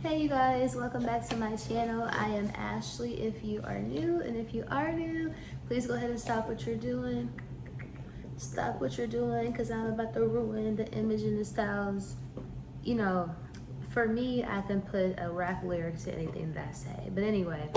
Hey you guys, welcome back to my channel. I am Ashley if you are new, and if you are new, please go ahead and stop what you're doing. Stop what you're doing because I'm about to ruin the image and the styles. You know, for me, I can put a rap lyric to anything that I say. But anyway,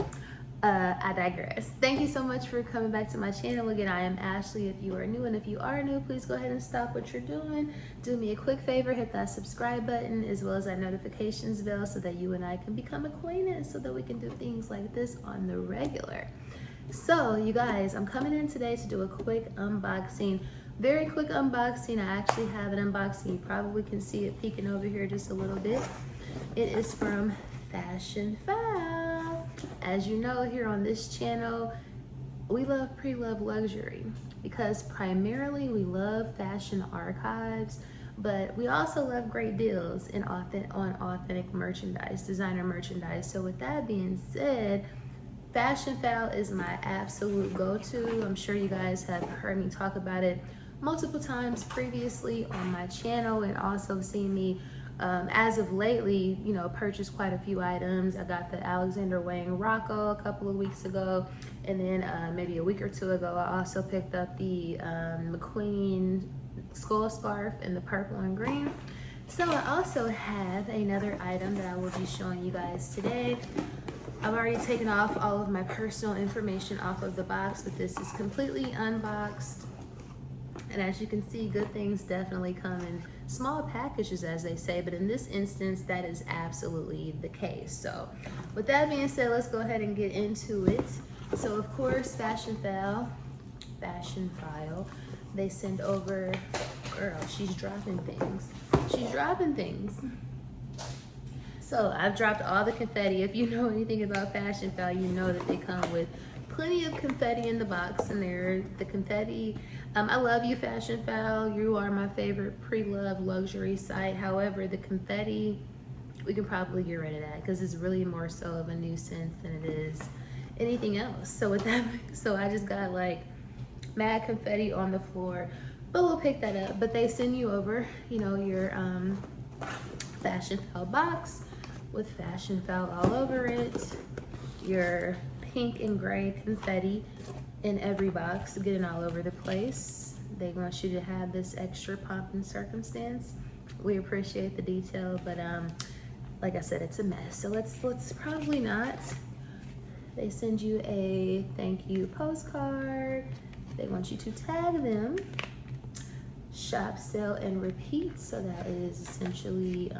I digress. Thank you so much for coming back to my channel. Again, I am Ashley if you are new, and if you are new, please go ahead and stop what you're doing. Do me a quick favor, hit that subscribe button as well as that notifications bell so that you and I can become acquainted so that we can do things like this on the regular. So you guys, I'm coming in today to do a quick unboxing. Very quick unboxing. I actually have an unboxing. You probably can see it peeking over here just a little bit. It is from FashionPhile. As you know, here on this channel, we love luxury because primarily we love fashion archives, but we also love great deals on authentic merchandise, designer merchandise. So with that being said, FashionPhile is my absolute go-to. I'm sure you guys have heard me talk about it multiple times previously on my channel, and also seen me as of lately, you know, purchased quite a few items. I got the Alexander Wang Rocco a couple of weeks ago, and then maybe a week or two ago, I also picked up the McQueen skull scarf in the purple and green. So I also have another item that I will be showing you guys today. I've already taken off all of my personal information off of the box, but this is completely unboxed. And as you can see, good things definitely come in small packages, as they say, but in this instance, that is absolutely the case. So with that being said, let's go ahead and get into it. So of course, FashionPhile, they send over, girl, she's dropping things. She's dropping things. So I've dropped all the confetti. If you know anything about FashionPhile, you know that they come with plenty of confetti in the box, and the confetti. I love you, FashionPhile. You are my favorite pre-loved luxury site. However, the confetti, we can probably get rid of that because it's really more so of a nuisance than it is anything else. So with that, so I just got like mad confetti on the floor, but we'll pick that up. But they send you over, you know, your FashionPhile box with FashionPhile all over it, your pink and gray confetti in every box, getting all over the place. They want you to have this extra pomp and circumstance. We appreciate the detail, but like I said, it's a mess. So let's probably not. They send you a thank you postcard. They want you to tag them. Shop, sell, and repeat. So that is essentially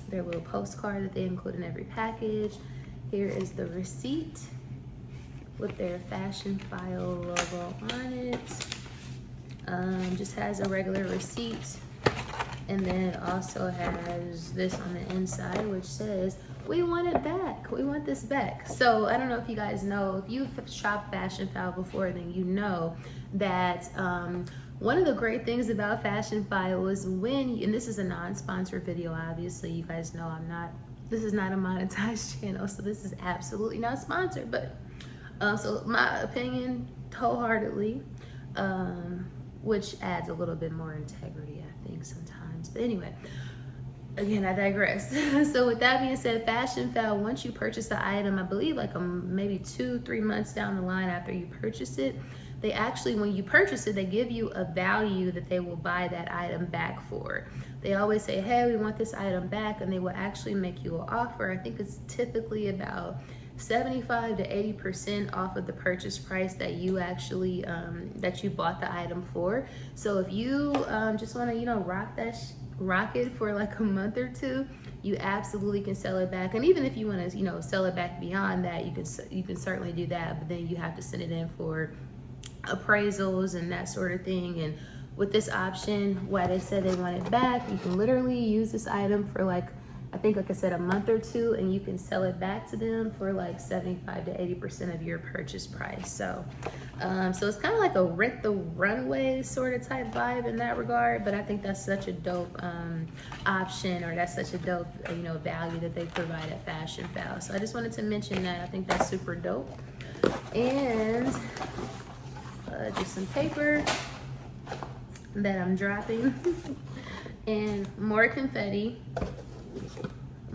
their little postcard that they include in every package. Here is the receipt with their FashionPhile logo on it. Just has a regular receipt, and then it also has this on the inside which says, we want it back, we want this back. So I don't know if you guys know, if you've shopped FashionPhile before, then you know that one of the great things about FashionPhile is when, and this is a non-sponsored video, obviously, you guys know this is not a monetized channel, so this is absolutely not sponsored, but so my opinion, wholeheartedly, which adds a little bit more integrity, I think, sometimes. But anyway, again, I digress. So with that being said, FashionPhile, once you purchase the item, I believe like maybe 2-3 months down the line after you purchase it, they actually, when you purchase it, they give you a value that they will buy that item back for. They always say, hey, we want this item back, and they will actually make you an offer. I think it's typically about 75 to 80% off of the purchase price that you actually that you bought the item for. So if you just want to, you know, rock it for like a month or two, you absolutely can sell it back. And even if you want to, you know, sell it back beyond that, you can certainly do that, but then you have to send it in for appraisals and that sort of thing. And with this option, why they said they want it back, you can literally use this item for like, I think, like I said, a month or two, and you can sell it back to them for like 75 to 80% of your purchase price. So so it's kind of like a rent the runway sort of type vibe in that regard, but I think that's such a dope option, or that's such a dope, you know, value that they provide at FashionPhile. So I just wanted to mention that. I think that's super dope. And just some paper that I'm dropping and more confetti,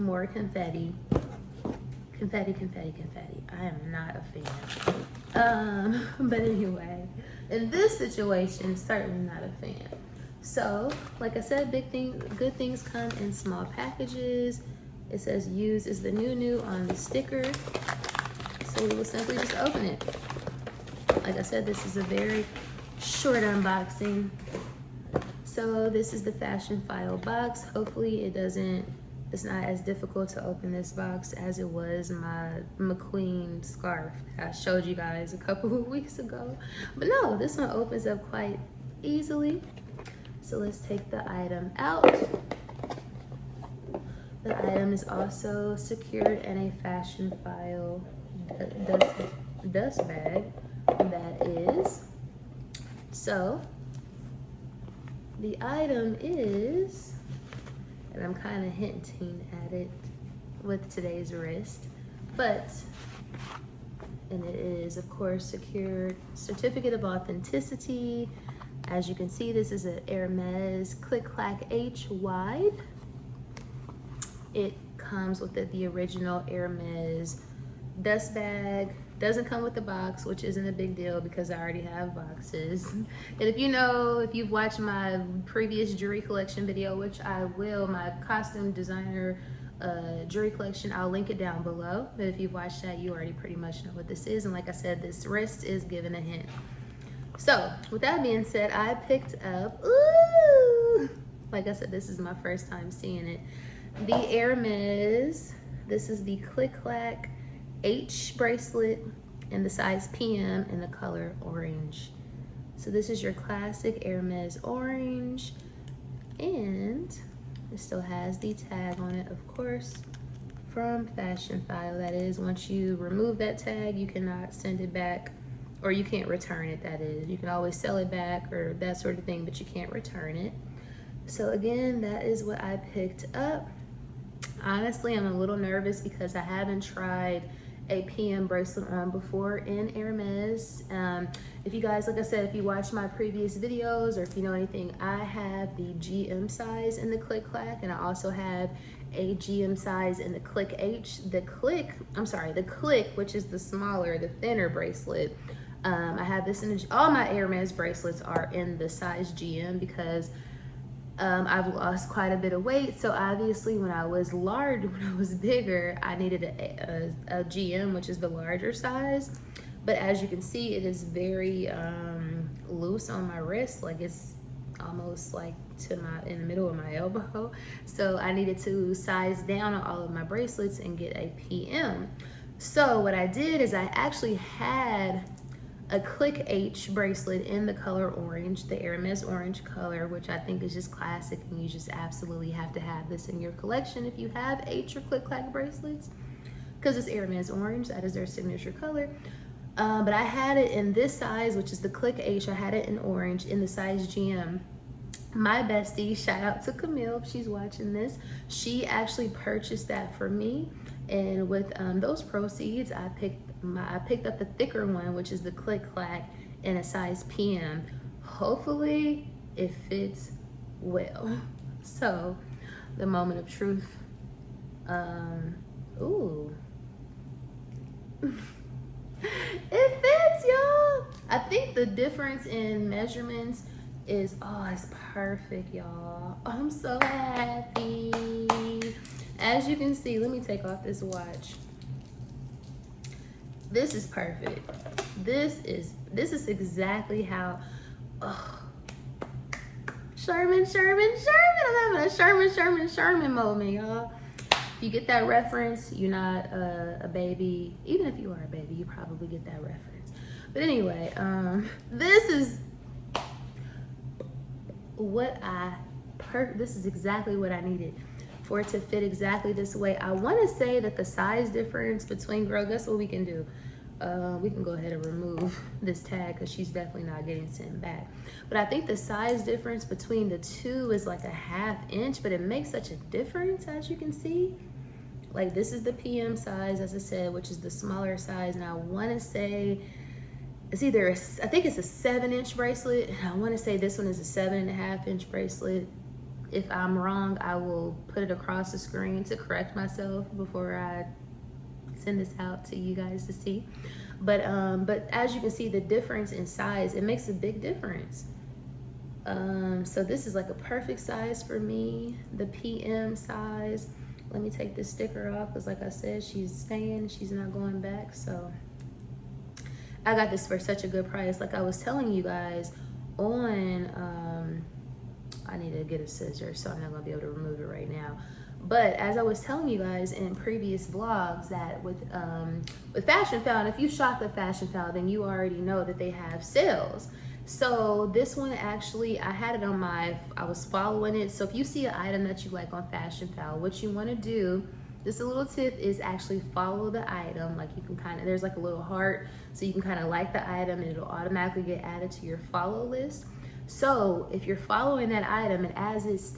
more confetti. Confetti, confetti, confetti. I am not a fan. But anyway, in this situation, certainly not a fan. So, like I said, good things come in small packages. It says use is the new on the sticker. So we will simply just open it. Like I said, this is a very short unboxing. So this is the FashionPhile box. Hopefully it's not as difficult to open this box as it was my McQueen scarf that I showed you guys a couple of weeks ago. But no, this one opens up quite easily. So let's take the item out. The item is also secured in a FashionPhile dust bag, that is. So the item is, and I'm kind of hinting at it with today's wrist, and it is of course secured certificate of authenticity. As you can see, this is an Hermes Click Clack H wide. It comes with the original Hermes dust bag. Doesn't come with the box, which isn't a big deal because I already have boxes. And if you've watched my previous jewelry collection video, which I will, my costume designer jewelry collection, I'll link it down below. But if you've watched that, you already pretty much know what this is. And like I said, this wrist is given a hint. So with that being said, I picked up, ooh, like I said, this is my first time seeing it. The Hermes, this is the Click Clack H bracelet in the size PM in the color orange. So this is your classic Hermes orange, and it still has the tag on it, of course, from FashionPhile. That is, once you remove that tag, you cannot send it back, or you can't return it, that is. You can always sell it back or that sort of thing, but you can't return it. So again, that is what I picked up. Honestly, I'm a little nervous because I haven't tried a PM bracelet on before in Hermes. If you guys, like I said, if you watch my previous videos or if you know anything, I have the GM size in the Click Clack, and I also have a GM size in the Click H. The Click, which is the smaller, the thinner bracelet. I have this in all my Hermes bracelets are in the size GM because I've lost quite a bit of weight. So obviously when I was bigger, I needed a GM, which is the larger size. But as you can see, it is very loose on my wrist. Like it's almost like in the middle of my elbow. So I needed to size down on all of my bracelets and get a PM. So what I did is I actually had a Click H bracelet in the color orange, the Hermes orange color, which I think is just classic, and you just absolutely have to have this in your collection if you have H or Click Clack bracelets, because it's Hermes orange. That is their signature color. But I had it in this size, which is the Click H. I had it in orange in the size GM. My bestie, shout out to Camille if she's watching this, she actually purchased that for me, and with those proceeds, I picked up the thicker one, which is the Click Clack in a size PM. Hopefully it fits well. So the moment of truth. Ooh. It fits, y'all. I think the difference in measurements is, oh, it's perfect, y'all. I'm so happy. As you can see, let me take off this watch. This is perfect. This is exactly how, oh, Sherman. I'm having a Sherman moment, y'all. If you get that reference, you're not a baby. Even if you are a baby, you probably get that reference. But anyway, this is this is exactly what I needed for it to fit exactly this way. I want to say that the size difference between, girl, guess what we can do? We can go ahead and remove this tag because she's definitely not getting sent back. But I think the size difference between the two is like a ½ inch, but it makes such a difference, as you can see. Like, this is the PM size, as I said, which is the smaller size, and I want to say it's either I think it's a 7-inch bracelet, and I want to say this one is a 7.5-inch bracelet. If I'm wrong, I will put it across the screen to correct myself before I send this out to you guys to see. But as you can see, the difference in size, it makes a big difference. So this is like a perfect size for me, the PM size. Let me take this sticker off because like I said, she's staying, she's not going back. So I got this for such a good price. Like I was telling you guys on, I need to get a scissor, so I'm not gonna be able to remove it right now. But as I was telling you guys in previous vlogs that with FashionPhile, and if you shop at FashionPhile, then you already know that they have sales. So this one actually, I had it on I was following it. So if you see an item that you like on FashionPhile, what you wanna do, just a little tip, is actually follow the item. Like you can kind of, there's like a little heart, so you can kind of like the item and it'll automatically get added to your follow list. So if you're following that item and as it's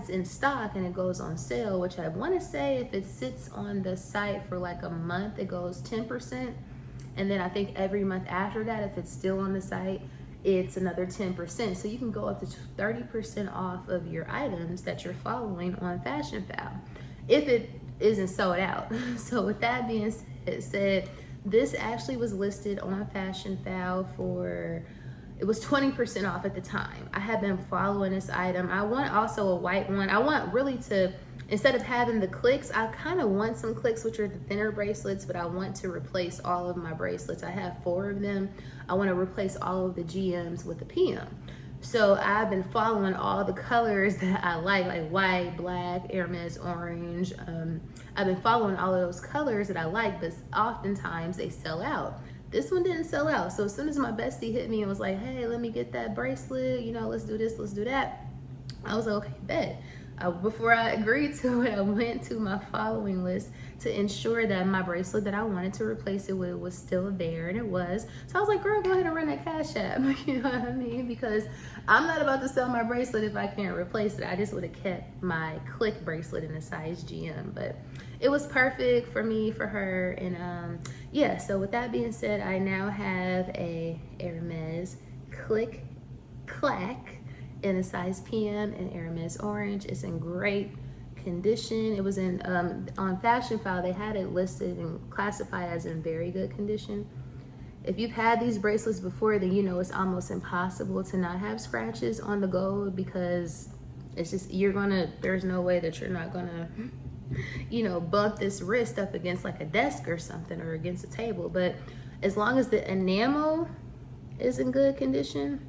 in stock and it goes on sale, which I want to say if it sits on the site for like a month, it goes 10%. And then I think every month after that, if it's still on the site, it's another 10%. So you can go up to 30% off of your items that you're following on FashionPhile, if it isn't sold out. So with that being said, this actually was listed on FashionPhile for, it was 20% off at the time. I have been following this item. I want also a white one. I want really to, instead of having the clicks, I kind of want some clicks, which are the thinner bracelets, but I want to replace all of my bracelets. I have 4 of them. I want to replace all of the GMs with the PM. So I've been following all the colors that I like white, black, Hermes, orange. I've been following all of those colors that I like, but oftentimes they sell out. This one didn't sell out. So as soon as my bestie hit me and was like, hey, let me get that bracelet, you know, let's do this, let's do that, I was like, okay, bet. Before I agreed to it, I went to my following list to ensure that my bracelet that I wanted to replace it with was still there, and it was. So I was like, girl, go ahead and run that Cash App. You know what I mean? Because I'm not about to sell my bracelet if I can't replace it. I just would have kept my click bracelet in a size GM, but it was perfect for me, for her. And yeah, so with that being said, I now have a Hermes click clack in a size PM in Hermes orange. It's in great condition. It was in on FashionPhile, they had it listed and classified as in very good condition. If you've had these bracelets before, then you know it's almost impossible to not have scratches on the gold, because it's just, there's no way that you're not gonna, you know, bump this wrist up against like a desk or something, or against a table. But as long as the enamel is in good condition,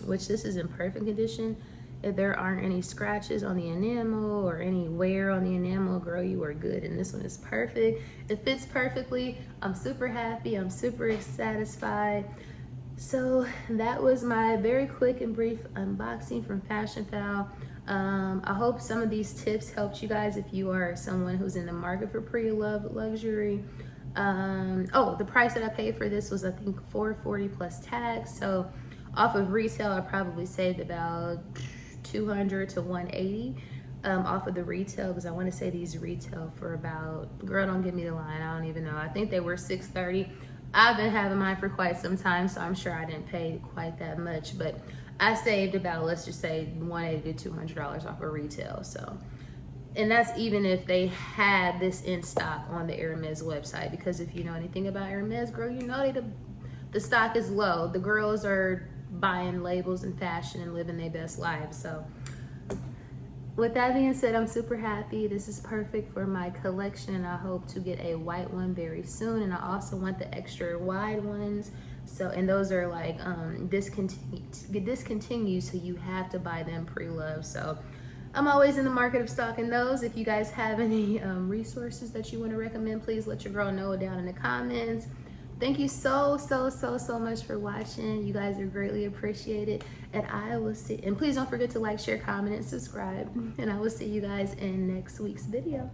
which this is in perfect condition, if there aren't any scratches on the enamel or any wear on the enamel, girl, you are good. And this one is perfect. It fits perfectly. I'm super happy. I'm super satisfied. So that was my very quick and brief unboxing from FashionPhile. I hope some of these tips helped you guys if you are someone who's in the market for pre-loved luxury. Oh, the price that I paid for this was, I think, $440 plus tax. So off of retail, I probably saved about $200 to $180 off of the retail, because I want to say these retail for about, girl, don't give me the line, I don't even know. I think they were $630. I've been having mine for quite some time, so I'm sure I didn't pay quite that much, but I saved about, let's just say, $180 to $200 off of retail. So, and that's even if they had this in stock on the Hermes website, because if you know anything about Hermes, girl, you know the stock is low. The girls are buying labels and fashion and living their best lives. So with that being said, I'm super happy. This is perfect for my collection, and I hope to get a white one very soon. And I also want the extra wide ones. So, and those are like discontinued, so you have to buy them pre-loved. So I'm always in the market of stocking those. If you guys have any resources that you want to recommend, please let your girl know down in the comments. Thank you so much for watching. You guys are greatly appreciated. And I will see, and please don't forget to like, share, comment, and subscribe. And I will see you guys in next week's video.